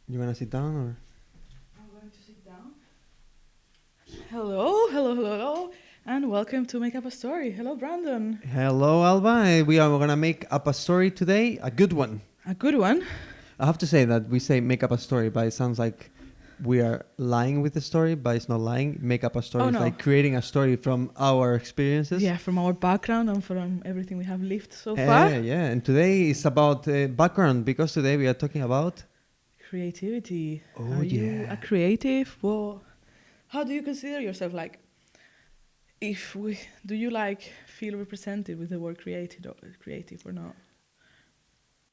You wanna sit down or? I'm going to sit down. Hello, and welcome to Make Up a Story. Hello, Brandon. Hello, Alba. We are gonna make up a story today, a good one. A good one. I have to say that we say make up a story, but it sounds like we are lying with the story, but it's not lying. Make up a story Oh, is no. like creating a story from our experiences. Yeah, from our background and from everything we have lived so far. Yeah. And today is about background because today we are talking about. Creativity. Oh, Are you yeah. a creative? Well, how do you consider yourself? Like, do you like feel represented with the word creative or not?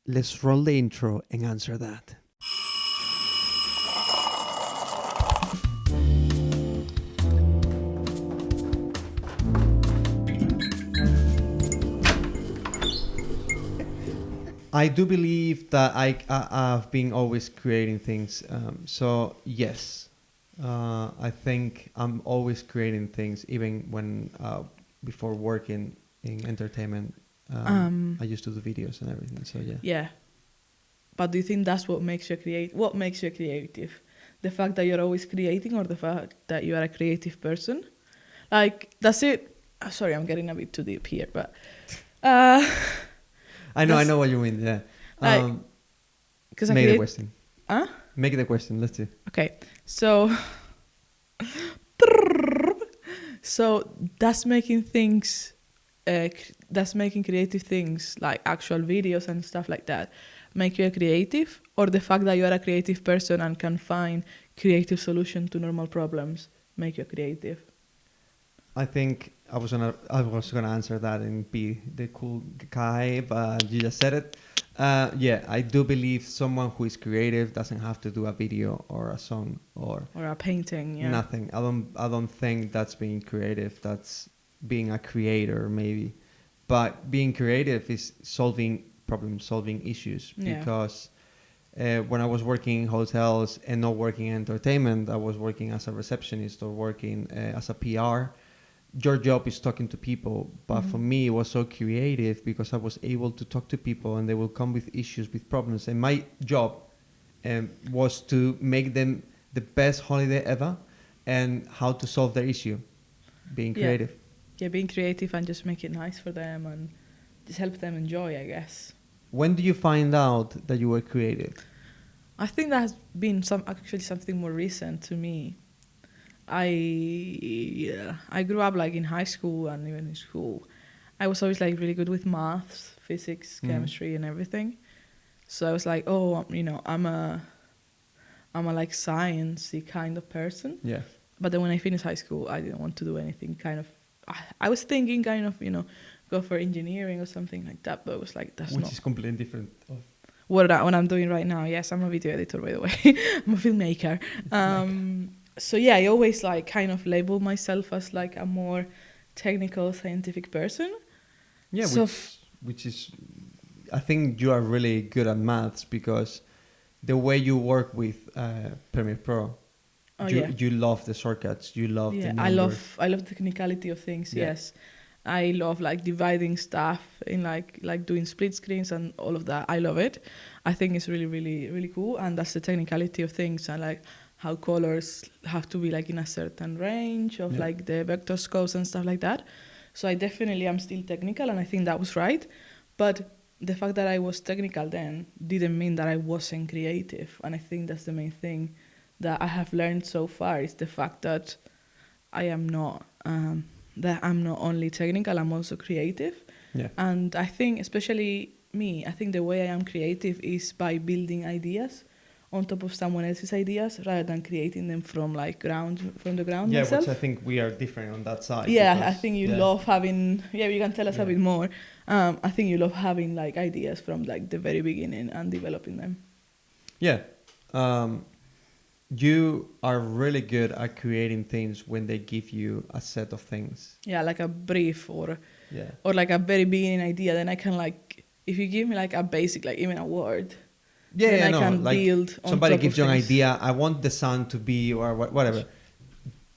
Let's roll the intro and answer that. I do believe that I've been always creating things. So yes, I think I'm always creating things, even when before working in entertainment. I used to do videos and everything. So yeah. Yeah. But do you think that's what makes you create? What makes you creative? The fact that you're always creating, or the fact that you are a creative person? Like, that's it. Sorry, I'm getting a bit too deep here, but uh, I that's know what you mean. Yeah. like because I Make the create. question. Huh? Make the question. Let's see. Okay, so so that's making things. That's making creative things like actual videos and stuff like that make you a creative, or the fact that you are a creative person and can find creative solution to normal problems make you creative. I think I was gonna answer that and be the cool guy, but you just said it. Yeah, I do believe someone who is creative doesn't have to do a video or a song or Or a painting, yeah. nothing. I don't think that's being creative. That's being a creator, maybe. But being creative is solving solving issues. Yeah. Because when I was working in hotels and not working in entertainment, I was working as a receptionist or working as a PR. Your job is talking to people, but for me it was so creative because I was able to talk to people and they will come with issues, with problems, and my job was to make them the best holiday ever and how to solve their issue, being Yeah. creative. Yeah, being creative and just make it nice for them and just help them enjoy, I guess. When do you find out that you were creative? I think that has been actually something more recent to me. I grew up like in high school and even in school. I was always like really good with maths, physics, chemistry, and everything. So I was like, oh, I'm a like sciencey kind of person. Yeah. But then when I finished high school, I didn't want to do anything kind of. I was thinking kind of go for engineering or something like that. But it was like Which is completely different. what I'm doing right now. Yes, I'm a video editor, by the way. I'm a filmmaker. So yeah, I always like kind of label myself as like a more technical, scientific person. Yeah, So which is, I think you are really good at maths because the way you work with Premiere Pro, you love the shortcuts, you love the numbers. I love the technicality of things. Yeah. Yes, I love like dividing stuff in like doing split screens and all of that. I love it. I think it's really, really, really cool, and that's the technicality of things and like how colors have to be like in a certain range of like the vector scopes and stuff like that. So I definitely am still technical, and I think that was right. But the fact that I was technical then didn't mean that I wasn't creative, and I think that's the main thing that I have learned so far is the fact that I am not that I'm not only technical, I'm also creative. Yeah. And I think especially me, I think the way I am creative is by building ideas on top of someone else's ideas rather than creating them from the ground Yeah, myself. which I think we are different on that side. Yeah, because, I think you love having. Yeah, you can tell us a bit more. I think you love having like ideas from like the very beginning and developing them. Yeah. You are really good at creating things when they give you a set of things. Yeah, like a brief or Yeah. like a very beginning idea. Then I can like, if you give me like a basic, like even a word, then I can like build on somebody top gives of you an things. idea. I want the sun to be or whatever.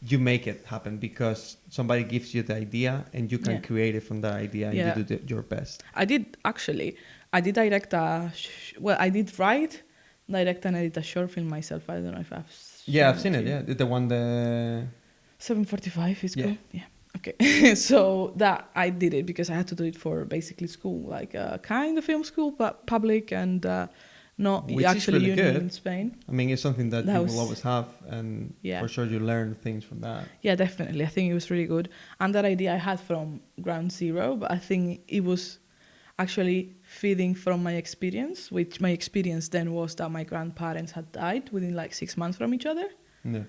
You make it happen because somebody gives you the idea and you can create it from that idea and you do your best. I did direct I did write direct and edit a short film myself. I don't know if I've Yeah, I've shown seen it. to you. Yeah, the one the 7:45 is Yeah. cool. Yeah. Okay. So that I did it because I had to do it for basically school, like kind of film school, but public and not Which is actually really uni good. in Spain. I mean, it's something that That you was- will always have, and Yeah. for sure you learn things from that. Yeah, definitely. I think it was really good. And that idea I had from ground zero, but I think it was actually feeding from my experience, which my experience then was that my grandparents had died within like 6 months from each other. Yeah.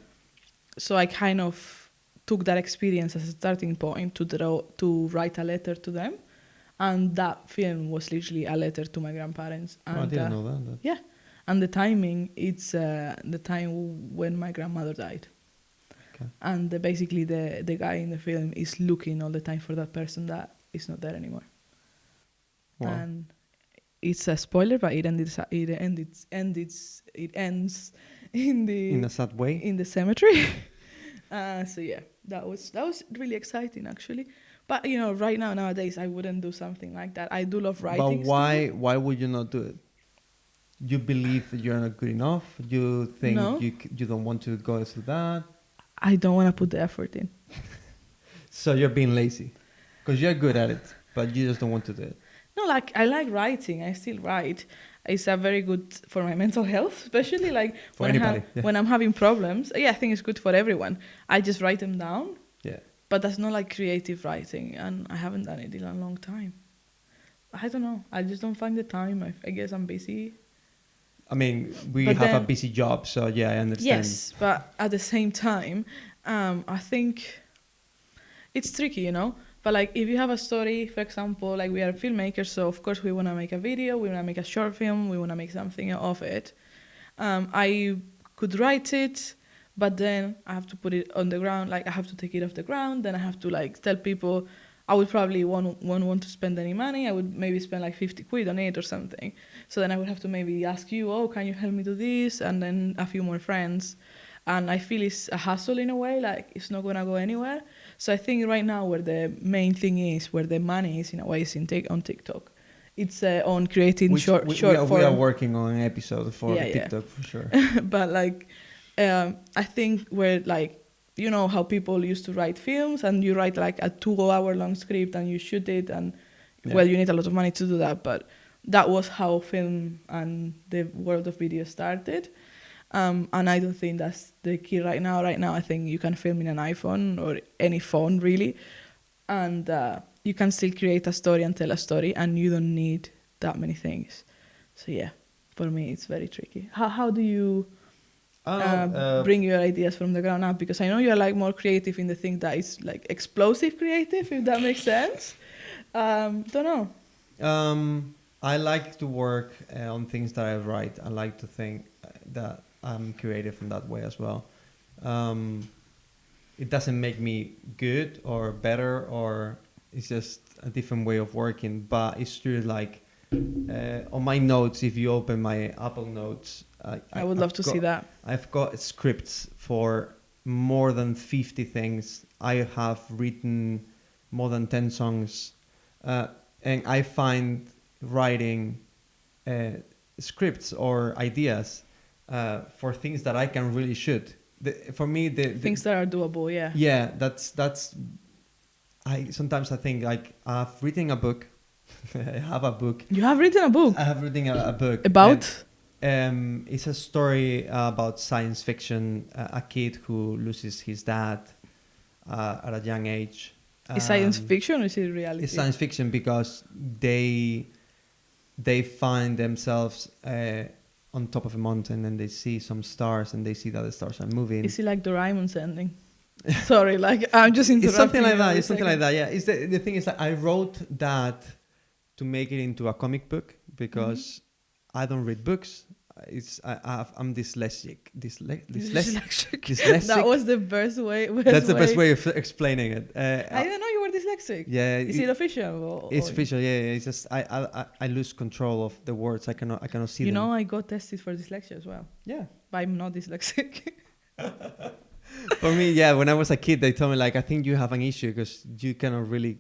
So I kind of took that experience as a starting point to write a letter to them. And that film was literally a letter to my grandparents. And, Oh, I didn't know that. Yeah. And the timing, it's the time when my grandmother died. Okay. And basically the guy in the film is looking all the time for that person that is not there anymore. Wow. And it's a spoiler, but it ends in In a sad way. the cemetery. So yeah, that was really exciting actually. But you know, right now nowadays I wouldn't do something like that. I do love writing. But why would you not do it? You believe that you're not good enough? You think No. you don't want to go through that? I don't want to put the effort in. So you're being lazy. Because you're good at it, but you just don't want to do it. No, like I like writing. I still write. It's a very good for my mental health, especially like For when anybody, yeah. when I'm having problems. Yeah, I think it's good for everyone. I just write them down. Yeah. But that's not like creative writing, and I haven't done it in a long time. I don't know. I just don't find the time. I guess I'm busy. I mean, we But have a then- busy job, so yeah, I understand. Yes, but at the same time, I think it's tricky, you know. But like, if you have a story, for example, like we are filmmakers, so of course we want to make a video, we want to make a short film, we want to make something of it. I could write it, but then I have to put it on the ground. Like I have to take it off the ground. Then I have to like tell people. I would probably won't want to spend any money. I would maybe spend like 50 quid on it or something. So then I would have to maybe ask you, oh, can you help me do this? And then a few more friends. And I feel it's a hassle in a way, like it's not going to go anywhere. So I think right now where the main thing is, where the money is in a way, is on TikTok. It's on creating short we form. are working on an episode for Yeah, yeah. TikTok for sure. But like, I think where like, you know how people used to write films and you write like a 2-hour long script and you shoot it and Yeah. well, you need a lot of money to do that. But that was how film and the world of video started. And I don't think that's the key right now. Right now, I think you can film in an iPhone or any phone really. And you can still create a story and tell a story and you don't need that many things. So yeah, for me, it's very tricky. How do you bring your ideas from the ground up? Because I know you're like more creative in the thing that is like explosive creative, if that makes sense. Don't know. I like to work on things that I write. I like to think that I'm creative in that way as well. It doesn't make me good or better, or it's just a different way of working. But it's true, like on my notes, if you open my Apple Notes, I would love to see that. I've got scripts for more than 50 things. I have written more than 10 songs. And I find writing scripts or ideas for things that I can really shoot. For me, the Things that are doable, yeah. yeah, that's. Sometimes I think like I've written a book. I have a book. You have written a book I have written a book about. it's a story about science fiction. A kid who loses his dad at a young age. Is science fiction or is it reality? It's science fiction because they find themselves on top of a mountain and they see some stars and they see that the stars are moving. Is it like Doraemon's ending? Sorry, like I'm just interrupting. It's something like you that. every It's something like second. that. Yeah. It's the thing is that I wrote that to make it into a comic book because I don't read books. I'm dyslexic. Dyslexic. That was the best way. That's the best way of explaining it. I didn't know you were dyslexic. Yeah. Is it official? It's official. Yeah. It's just I lose control of the words. I cannot see You them. know, I got tested for dyslexia as well, Yeah. but I'm not dyslexic. For me, yeah. When I was a kid, they told me like, I think you have an issue because you cannot really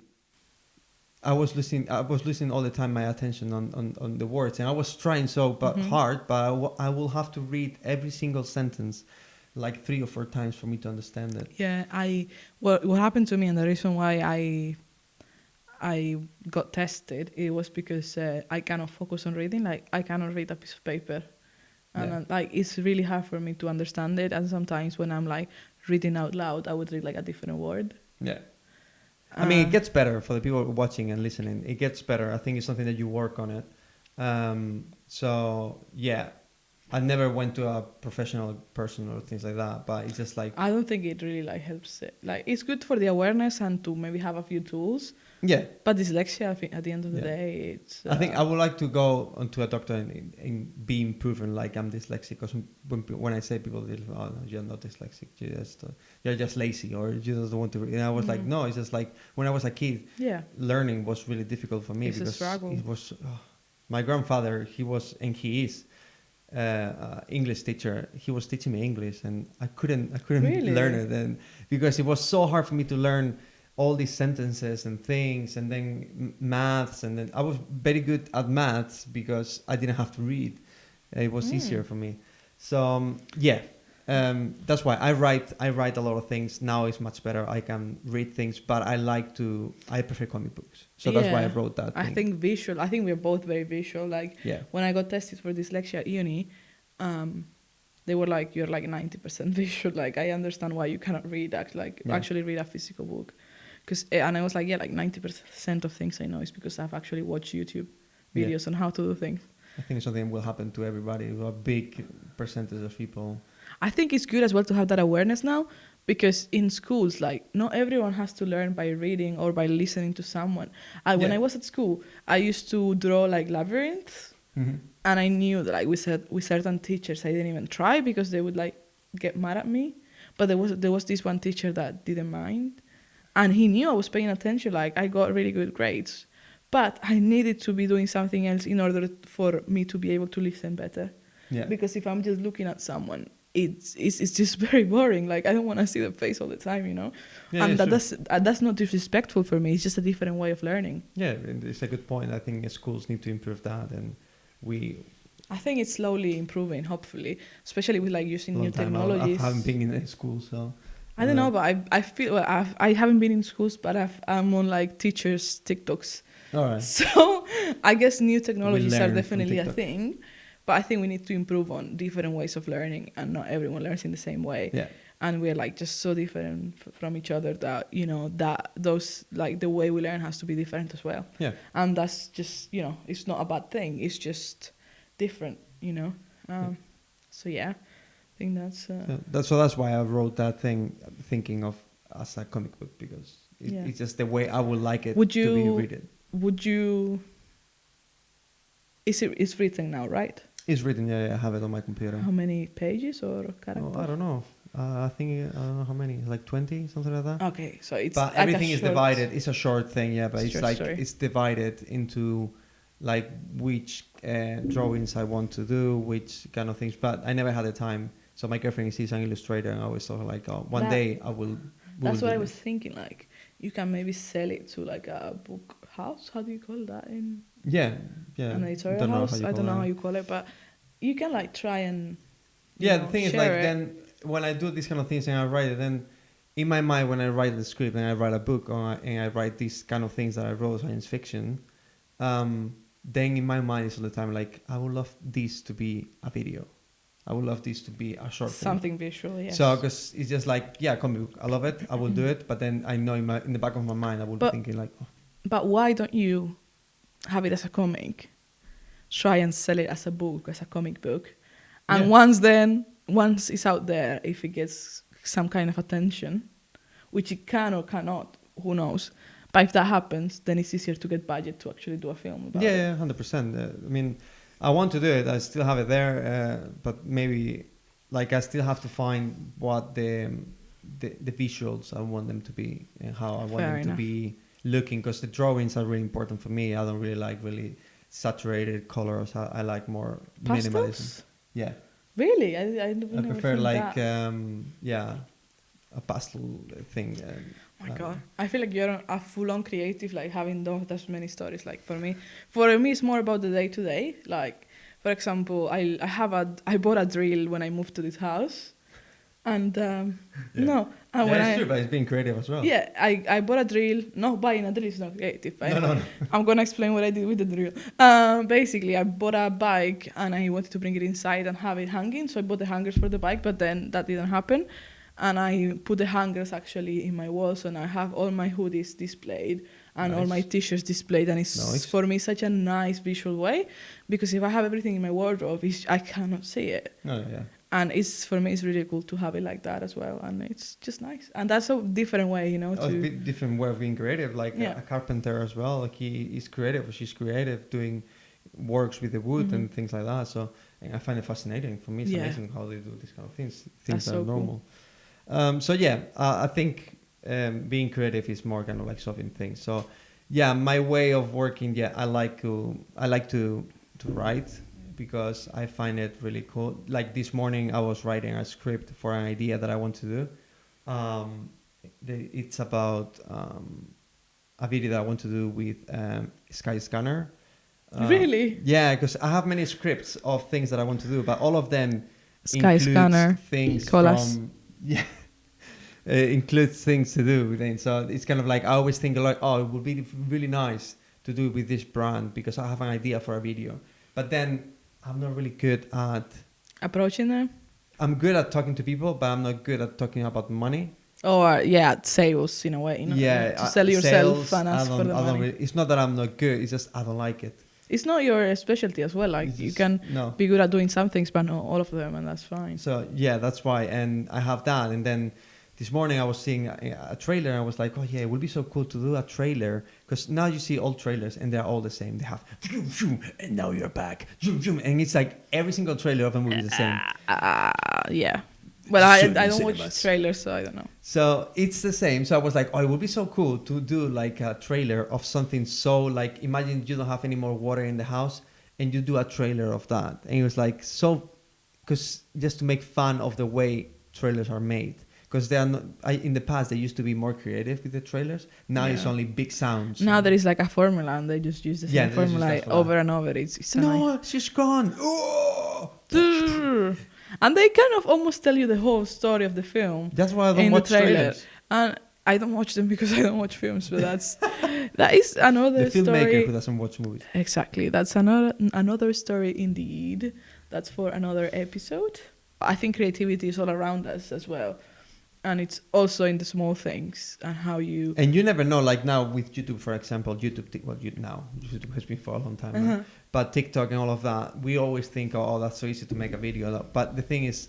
I was losing all the time my attention on the words, and I was trying hard, but I will have to read every single sentence like 3 or 4 times for me to understand it. Yeah, what happened to me, and the reason why I got tested, it was because I cannot focus on reading. Like, I cannot read a piece of paper, and like it's really hard for me to understand it. And sometimes when I'm like reading out loud, I would read like a different word. Yeah. I mean, it gets better for the people watching and listening. It gets better. I think it's something that you work on it. So yeah, I never went to a professional person or things like that, but it's just like, I don't think it really like helps it. Like, it's good for the awareness and to maybe have a few tools. yeah. But dyslexia, I think at the end of the day, it's. I think I would like to go onto a doctor and being proven like I'm dyslexic. Because when I say people, oh no, you're not dyslexic. You're just lazy, or you just don't want to read. And I was like, no, it's just like when I was a kid. Yeah. Learning was really difficult for me It's because a struggle. it was. My grandfather, he is English teacher. He was teaching me English, and I couldn't Really? learn it, and because it was so hard for me to learn all these sentences and things, and then maths, and then I was very good at maths because I didn't have to read. It was easier for me. So that's why I write a lot of things. Now it's much better. I can read things, but I prefer comic books. So that's why I wrote that thing. I think we're both very visual. Like, when I got tested for dyslexia at uni, they were like, you're like 90% visual. Like, I understand why you cannot read, actually read a physical book. And I was like, like 90% of things I know is because I've actually watched YouTube videos on how to do things. I think something will happen to everybody, a big percentage of people. I think it's good as well to have that awareness now, because in schools, like, not everyone has to learn by reading or by listening to someone. When I was at school, I used to draw like labyrinths, and I knew that like with certain teachers I didn't even try because they would like get mad at me. But there was this one teacher that didn't mind, and he knew I was paying attention. Like, I got really good grades, but I needed to be doing something else in order for me to be able to listen better. Yeah. Because if I'm just looking at someone, it's just very boring. Like, I don't want to see the face all the time, you know. And that's not disrespectful for me. It's just a different way of learning. Yeah, it's a good point. I think schools need to improve that, and I think it's slowly improving, hopefully, especially with like using new technologies. I haven't been in school, so I don't know, but I feel I haven't been in schools, but I'm on like teachers' TikToks. All right. So I guess new technologies are definitely a thing, but I think we need to improve on different ways of learning, and not everyone learns in the same way. Yeah. And we're like just so different from each other that, you know, that those like the way we learn has to be different as well. Yeah. And that's just, you know, it's not a bad thing. It's just different, you know. So yeah, I think that's why I wrote that thing, thinking of as a comic book, because it's just the way I would like it to be written. Would you? It's written now, right? It's written. Yeah, I have it on my computer. How many pages or characters? Oh, I don't know. I think I don't know how many, like 20, something like that. Okay, so it's but like everything is divided. It's a short thing, yeah, but it's like story. It's divided into like which drawings I want to do, which kind of things. But I never had the time. So my girlfriend is an illustrator, and I was sort of like, oh, one day I will. That's what I was thinking. Like, you can maybe sell it to like a book house. How do you call that in? Yeah. An editorial house. I don't know how you call it, but you can like try and. Yeah, the thing is like then when I do these kind of things and I write it, then in my mind when I write the script and I write a book and I write these kind of things that I wrote science fiction, then in my mind it's all the time like I would love this to be a video. I would love this to be a short something thing. Visual, yes. So because it's just like, yeah, comic book, I love it, I will do it, but then I know in the back of my mind I will be thinking like, oh. But why don't you have it as a comic? Try and sell it as a book, as a comic book, and once it's out there, if it gets some kind of attention, which it can or cannot, who knows? But if that happens, then it's easier to get budget to actually do a film about it. Yeah, 100%. I mean, I want to do it. I still have it there, but maybe, like, I still have to find what the visuals I want them to be and how I want them to be looking, because the drawings are really important for me. I don't really like really saturated colors. I like more minimalism. Yeah. Really? I prefer like a pastel thing. Oh my God, I feel like you're a full-on creative, like having done that many stories. Like for me, it's more about the day-to-day. Like, for example, I bought a drill when I moved to this house, and no, and when it's true, but it's being creative as well. yeah, I bought a drill. No, buying a drill is not creative. But No, anyway, no. I'm gonna explain what I did with the drill. Basically, I bought a bike and I wanted to bring it inside and have it hanging. So I bought the hangers for the bike, but then that didn't happen. And I put the hangers actually in my walls, and I have all my hoodies displayed and all my t-shirts displayed. And it's for me such a nice visual way, because if I have everything in my wardrobe, I cannot see it. No, yeah. And for me, it's really cool to have it like that as well, and it's just nice. And that's a different way, It's a bit different way of being creative. Like a carpenter as well. Like he is creative, or she's creative, doing works with the wood and things like that. So I find it fascinating. For me, it's amazing how they do these kind of things. Things that are normal. Cool. I think being creative is more kind of like solving things. So yeah, my way of working. Yeah, I like to write, because I find it really cool. Like this morning, I was writing a script for an idea that I want to do. It's about a video that I want to do with Skyscanner. Really? Yeah, because I have many scripts of things that I want to do, but all of them Skyscanner things call from us. yeah. Includes things to do. Then so it's kind of like I always think like, oh, it would be really nice to do with this brand because I have an idea for a video, but then I'm not really good at approaching them. I'm good at talking to people, but I'm not good at talking about money. Or sales in a way. To sell yourself and ask for the money. It's not that I'm not good. It's just I don't like it. It's not your specialty as well. Like you can be good at doing some things, but not all of them, and that's fine. So yeah, that's why. And I have that. And then this morning I was seeing a trailer, and I was like, oh yeah, it would be so cool to do a trailer, because now you see old trailers and they're all the same. They have and now you're back, and it's like every single trailer of a movie is the same. Yeah. Well, I don't watch trailers, so I don't know. So it's the same. So I was like, oh, it would be so cool to do like a trailer of something. So like, imagine you don't have any more water in the house and you do a trailer of that. And it was like, so, because just to make fun of the way trailers are made. Because they are not, in the past, they used to be more creative with the trailers. Now it's only big sounds. Now there is like a formula, and they just use the same formula over and over. It's no, she's gone. Oh! And they kind of almost tell you the whole story of the film. That's why I don't watch trailers. And I don't watch them because I don't watch films. But that is another story. The filmmaker who doesn't watch movies. Exactly, that's another story indeed. That's for another episode. I think creativity is all around us as well. And it's also in the small things and how you... And you never know, like now with YouTube, for example, YouTube has been for a long time now. But TikTok and all of that, we always think, oh, that's so easy to make a video. But the thing is,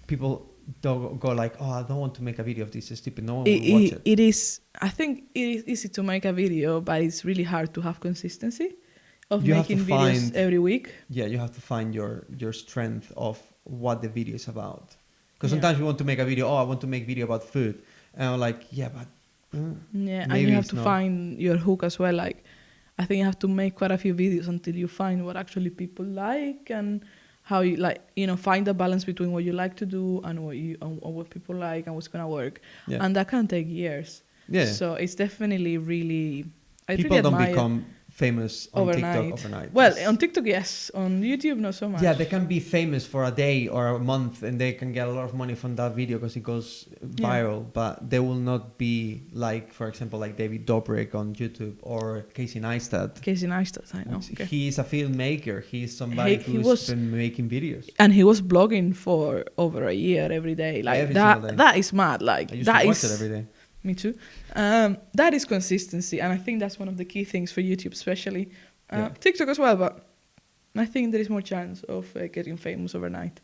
people don't go like, oh, I don't want to make a video of this, it's stupid, no one will watch it. It is, I think it is easy to make a video, but it's really hard to have consistency of making videos every week. Yeah, you have to find your strength of what the video is about. Because sometimes you want to make a video, I want to make video about food. And I'm like, but... and you have to find your hook as well. Like, I think you have to make quite a few videos until you find what actually people like and how you, find the balance between what you like to do and what people like and what's going to work. Yeah. And that can take years. Yeah. So it's definitely really... People don't become famous on TikTok overnight. Well, on TikTok, yes. On YouTube, not so much. Yeah, they can be famous for a day or a month and they can get a lot of money from that video because it goes viral. But they will not be like, for example, like David Dobrik on YouTube or Casey Neistat. Casey Neistat, I know. Okay. He's a filmmaker. He's somebody who's been making videos. And he was blogging for over a year every day. Like every single day. That is mad. Like I used to watch it every day. Me too. That is consistency, and I think that's one of the key things for YouTube, especially TikTok as well. But I think there is more chance of getting famous overnight.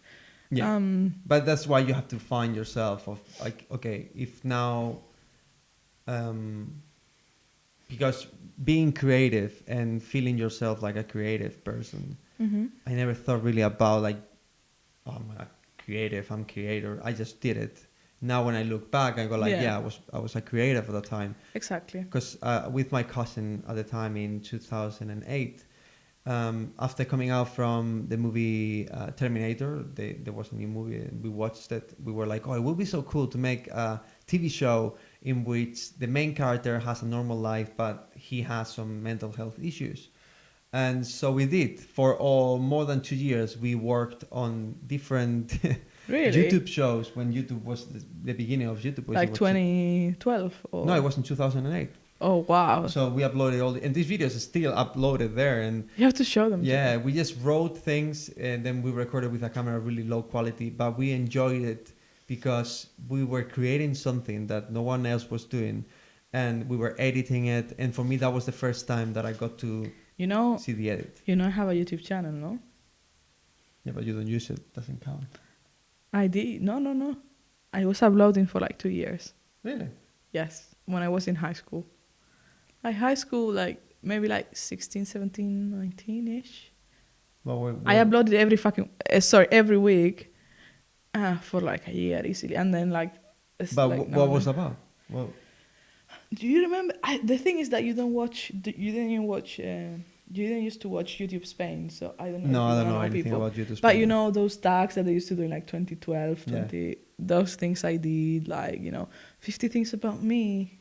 Yeah, but that's why you have to find yourself. Of like, okay, if now, because being creative and feeling yourself like a creative person, I never thought really about like, oh, I'm a creative, I'm creator. I just did it. Now when I look back, I go like, I was a creative at the time. Exactly. Because with my cousin at the time in 2008, after coming out from the movie Terminator, there was a new movie and we watched it. We were like, oh, it would be so cool to make a TV show in which the main character has a normal life, but he has some mental health issues. And so we did for more than 2 years. We worked on different Really? YouTube shows when YouTube was the beginning of YouTube. Like 2012 or? No, it was in 2008. Oh wow! So we uploaded and these videos are still uploaded there. And you have to show them. yeah, we just wrote things and then we recorded with a camera really low quality, but we enjoyed it because we were creating something that no one else was doing, and we were editing it. And for me, that was the first time that I got to see the edit. You know, I have a YouTube channel, no? Yeah, but you don't use it. Doesn't count. I did. No. I was uploading for like 2 years. Really? Yes, when I was in high school. Like high school, like maybe like 16, 17, 19-ish. Well, I uploaded every week for like a year easily. And then like... But like, what was about? Well, do you remember? The thing is that you didn't used to watch YouTube Spain, so I don't know. No, if I you don't know anything people. about YouTube Spain. But you know those tags that they used to do in like 2012, those things I did, like, 50 things about me.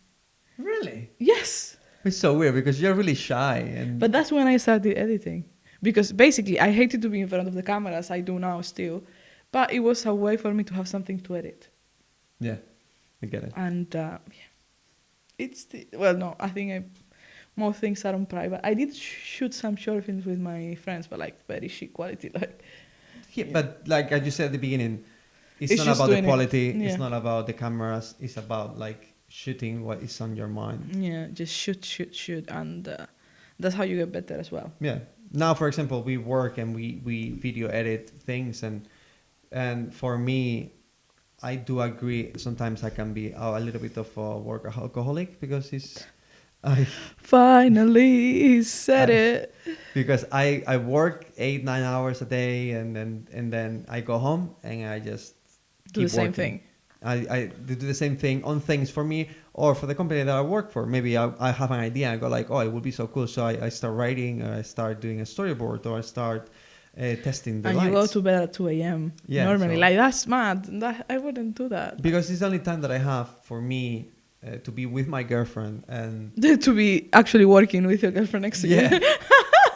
Really? Yes. It's so weird because you're really shy. But that's when I started editing. Because basically I hated to be in front of the camera, as I do now still. But it was a way for me to have something to edit. Yeah, I get it. And I think more things are on private. I did shoot some short films with my friends, but like very shit quality. Like. Yeah, but like as you said at the beginning, it's not just about the quality. Yeah. It's not about the cameras. It's about like shooting what is on your mind. Yeah, just shoot, and that's how you get better as well. Yeah. Now, for example, we work and we video edit things, and for me, I do agree. Sometimes I can be a little bit of a workaholic because Finally said it. Because I work 8-9 hours a day and then I go home and I just do the same thing. I do the same thing on things for me or for the company that I work for. Maybe I have an idea and I go like, oh, it would be so cool. So I start writing, or I start doing a storyboard, or I start testing the lights. And you go to bed at 2 a.m. Yeah, normally. Like, that's mad. I wouldn't do that. Because it's the only time that I have for me to be with my girlfriend and... to be actually working with your girlfriend next to you. Yeah.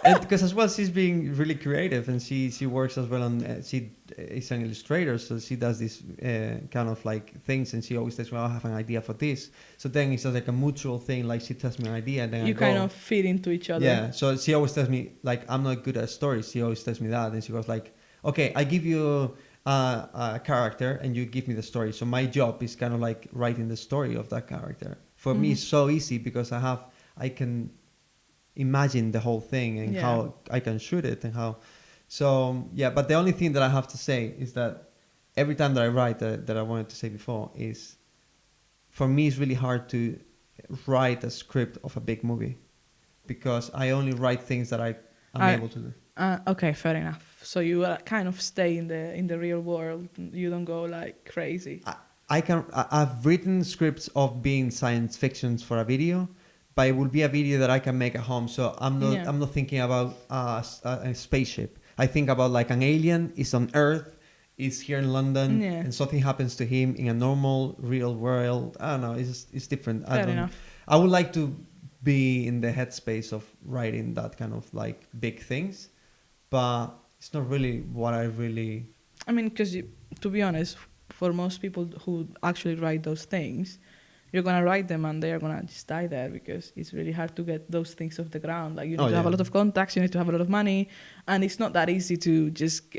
And because as well, she's being really creative and she works as well on... she is an illustrator, so she does this kind of like things, and she always tells me, I have an idea for this. So then it's like a mutual thing, like she tells me an idea and then you kind of fit into each other. Yeah, so she always tells me, like, I'm not good at stories. She always tells me that, and she goes like, okay, I give you a character and you give me the story. So my job is kind of like writing the story of that character. For me, it's so easy because I can imagine the whole thing and how I can shoot it and how. So yeah, but the only thing that I have to say is that every time that I write that I wanted to say before is, for me, it's really hard to write a script of a big movie because I only write things that I'm able to do. Okay, fair enough. So you kind of stay in the real world. You don't go like crazy. I've written scripts of being science fictions for a video, but it will be a video that I can make at home. So I'm not thinking about a spaceship. I think about like an alien is on Earth, is here in London, and something happens to him in a normal real world. I don't know. It's different. Fair enough. I would like to be in the headspace of writing that kind of like big things, but it's not really what I really... I mean, because to be honest, for most people who actually write those things, you're going to write them and they're going to just die there because it's really hard to get those things off the ground. Like, you need to have a lot of contacts, you need to have a lot of money, and it's not that easy to just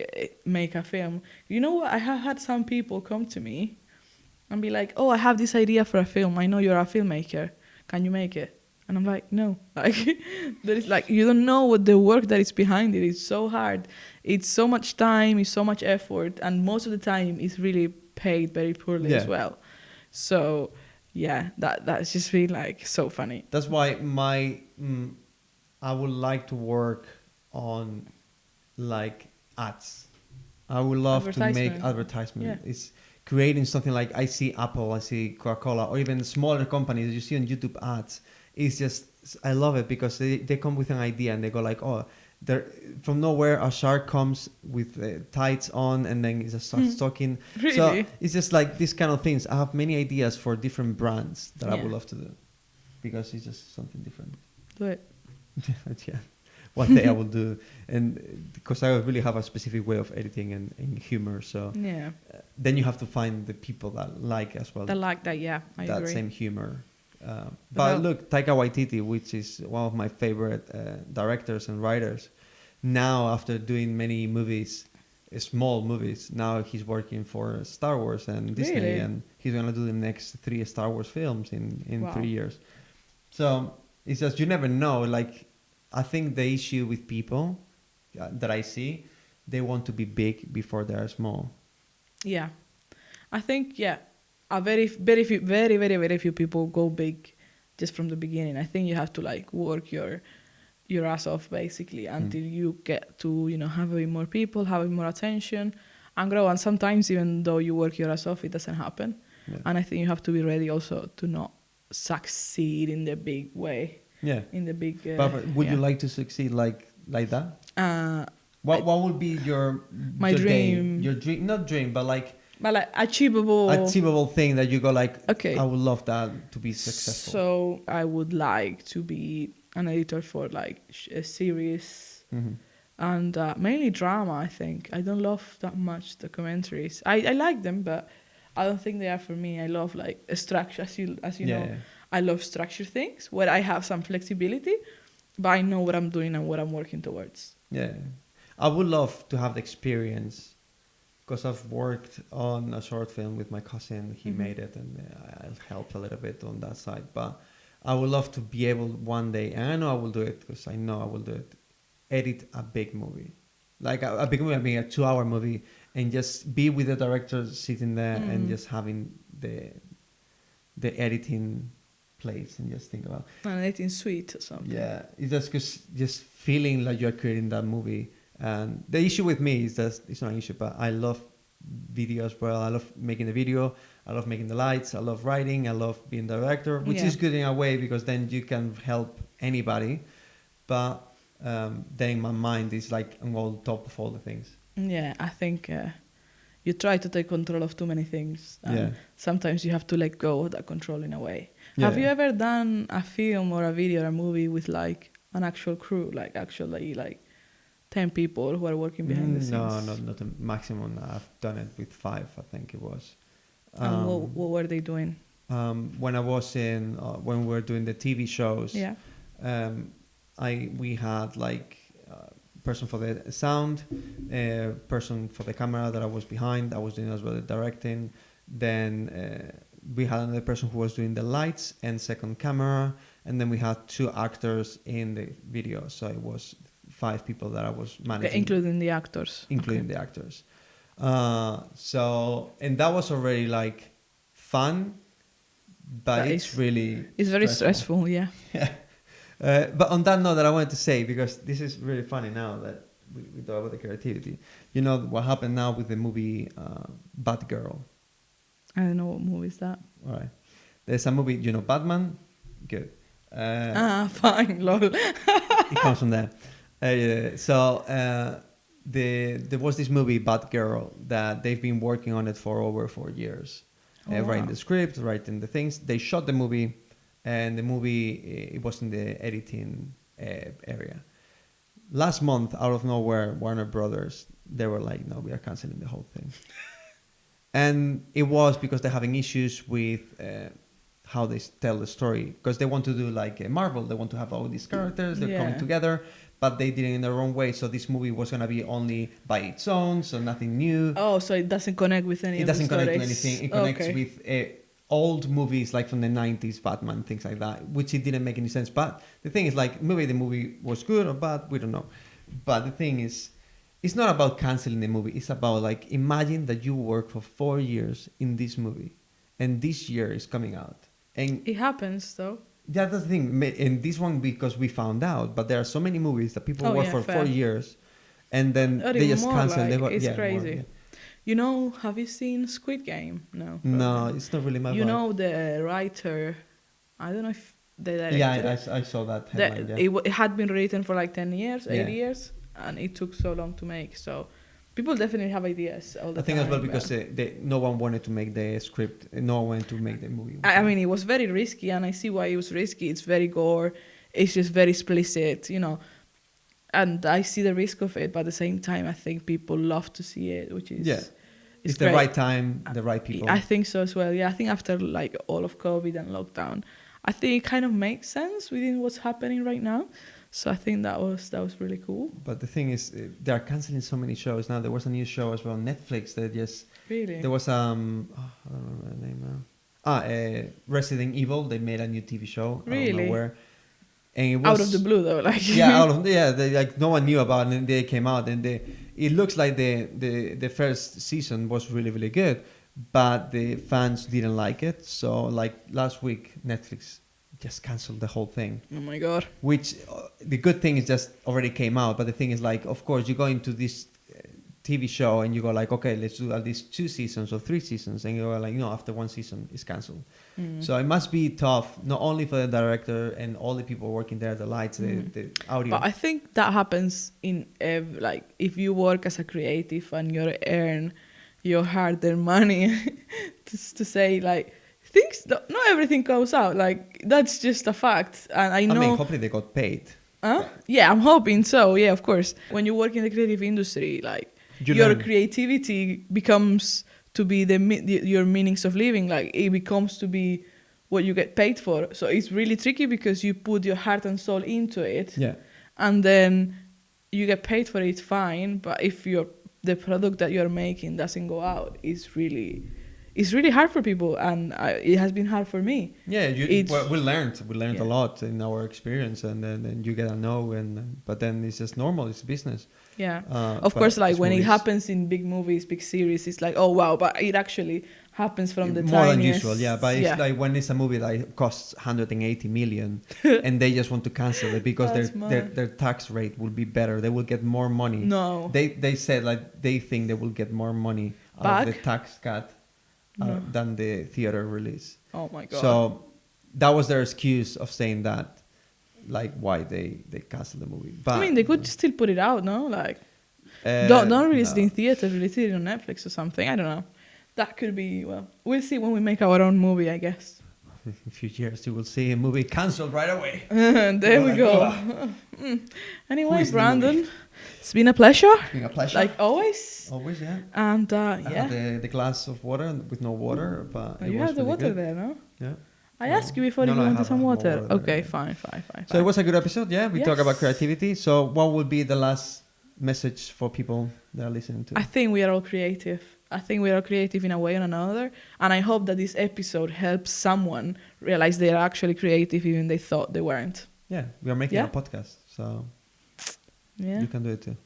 make a film. You know what? I have had some people come to me and be like, oh, I have this idea for a film. I know you're a filmmaker. Can you make it? And I'm like, no. Like, there is like, you don't know what the work that is behind it. It's so hard. It's so much time, it's so much effort, and most of the time it's really paid very poorly as well. So yeah, that's just been like so funny. That's why I would like to work on like ads. I would love to make advertisement. Yeah. It's creating something like, I see Apple, I see Coca-Cola, or even smaller companies you see on YouTube ads. It's just, I love it because they come with an idea and they go like, oh, there from nowhere a shark comes with tights on and then it just starts talking. Really? So it's just like these kind of things. I have many ideas for different brands that I Yeah. would love to do because it's just something different. Do it. Yeah, one day I will do, and because I really have a specific way of editing and humor, so Yeah. then you have to find the people that like as well I like that. Yeah, I that agree. same humor. But Well- look, Taika Waititi, which is one of my favorite directors and writers, now after doing many movies, small movies, now he's working for Star Wars and Disney, Really? and he's gonna do the next 3 Star Wars films in Wow. 3 years. So it's just you never know. Like I think the issue with people that I see, they want to be big before they are small. Yeah, I think a very very few people go big just from the beginning. I think you have to like work your ass off basically until you get to have a bit more people, have a bit more attention, and grow. And sometimes even though you work your ass off, it doesn't happen. Yeah. And I think you have to be ready also to not succeed in the big way. Yeah. In the big. But would you like to succeed like that? What would be your my your dream? Day, your dream, not dream, but like achievable thing that you go like, okay, I would love that to be successful. So I would like to be an editor for like a series and mainly drama. I think I don't love that much documentaries. I like them, but I don't think they are for me. I love like a structure, as you know. Yeah. I love structured things where I have some flexibility, but I know what I'm doing and what I'm working towards. Yeah, I would love to have the experience because I've worked on a short film with my cousin. He made it, and I helped a little bit on that side. But I would love to be able one day, and I know I will do it because I know I will do it. Edit a big movie, like a big movie, I mean a 2-hour movie, and just be with the director sitting there and just having the editing place and just think about an editing suite or something. Yeah, it's just cause just feeling like you're creating that movie. And the issue with me is that it's not an issue, but I love video as well. I love making the video. I love making the lights. I love writing. I love being director, which is good in a way because then you can help anybody. But then in my mind, it's like I'm on top of all the things. Yeah, I think you try to take control of too many things. And sometimes you have to let go of that control in a way. Yeah. Have you ever done a film or a video or a movie with like an actual crew, like actually like 10 people who are working behind the scenes? No, not the maximum. I've done it with 5, I think it was. And what were they doing? When I was when we were doing the TV shows, we had like person for the sound, person for the camera that I was behind. I was doing as well the directing. Then we had another person who was doing the lights and second camera, and then we had 2 actors in the video. So it was 5 people that I was managing, including the actors. The actors. So and that was already like fun, but it's very stressful. Yeah. Yeah. But on that note that I wanted to say, because this is really funny now that we talk about the creativity. You know what happened now with the movie Bad Girl? I don't know what movie is that. All right. There's a movie, Batman? Good. Fine, lol. It comes from there. There was this movie, Bad Girl, that they've been working on it for over 4 years. Writing the script, writing the things. They shot the movie, and the movie, it was in the editing area. Last month, out of nowhere, Warner Brothers, they were like, no, we are canceling the whole thing. And it was because they're having issues with how they tell the story. Because they want to do like a Marvel. They want to have all these characters. They're coming together. But they did it in their own way. So this movie was going to be only by its own. So nothing new. Oh, so it doesn't connect with any of the stories. It doesn't connect with anything. It connects with old movies like from the 90s, Batman, things like that. Which it didn't make any sense. But the thing is like, maybe the movie was good or bad. We don't know. But the thing is, it's not about canceling the movie. It's about like, imagine that you work for 4 years in this movie, and this year is coming out. And it happens though. That's the thing. In this one, because we found out, but there are so many movies that people work for 4 years, and then they just cancel. Like, it's crazy. More, have you seen Squid Game? No. No, it's not really my vibe. The writer, I don't know if the director. Yeah, I saw that headline. It had been written for like 10 years, 8 Yeah. years, and it took so long to make. So people definitely have ideas all the I think time. as well because no one wanted to make the script. No one wanted to make the movie. I mean, it was very risky, and I see why it was risky. It's very gore. It's just very explicit, you know. And I see the risk of it, but at the same time, I think people love to see it, which is it's the great. right time, the right people. I think so as well. Yeah, I think after like all of COVID and lockdown, I think it kind of makes sense within what's happening right now. So I think that was really cool. But the thing is, they are canceling so many shows now. There was a new show as well on Netflix that just Really. there was I don't remember the name now. Resident Evil. They made a new TV show. I don't Really? know where. And it was Out of the blue though, like they, like no one knew about it, and they came out, and it looks like the first season was really, really good, but the fans didn't like it. So like last week, Netflix just canceled the whole thing. Oh my god. Which the good thing is just already came out, but the thing is like, of course, you go into this TV show and you go like, okay, let's do at least 2 seasons or 3 seasons, and you go like, no, after 1 season it's cancelled. So it must be tough, not only for the director and all the people working there, the lights, the audio. But I think that happens in like if you work as a creative and you earn your hard-earned money to say like things, not everything goes out. Like that's just a fact, and I know. I mean, hopefully they got paid. Yeah, I'm hoping so. Yeah, of course. When you work in the creative industry, like your learn. creativity becomes to be your meanings of living. Like it becomes to be what you get paid for. So it's really tricky because you put your heart and soul into it. Yeah. And then you get paid for it, fine. But if the product that you're making doesn't go out, it's really hard for people, and it has been hard for me. Yeah, we learned a lot in our experience, and then you get a no, but then it's just normal. It's business. Yeah, of course. Like when movies. it happens in big movies, big series, it's like, oh wow, but it actually happens from the more than tiniest, usual. Yeah, but it's like when it's a movie that costs 180 million, and they just want to cancel it because their tax rate will be better. They will get more money. No, they said like they think they will get more money out of the tax cut. Than the theater release. Oh my god! So that was their excuse of saying that, like why they canceled the movie. But I mean, they could still put it out, no? Like don't release it in theater, release it on Netflix or something. I don't know. That could be. Well, we'll see when we make our own movie, I guess. In a few years, you will see a movie cancelled right away. There we go. Anyway, Brandon, it's been a pleasure. It's been a pleasure. Like always. Always, yeah. And I had the glass of water with no water, but you had the really water good. there, no? Yeah. I asked you before if you wanted some water. Okay, fine. So it was a good episode, yeah. We talk about creativity. So what would be the last message for people that are listening to? I think we are all creative. I think we are creative in a way or another. And I hope that this episode helps someone realize they are actually creative even they thought they weren't. Yeah, we are making a podcast, so you can do it too.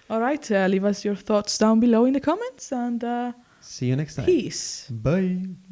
All right, leave us your thoughts down below in the comments, and see you next time. Peace. Bye.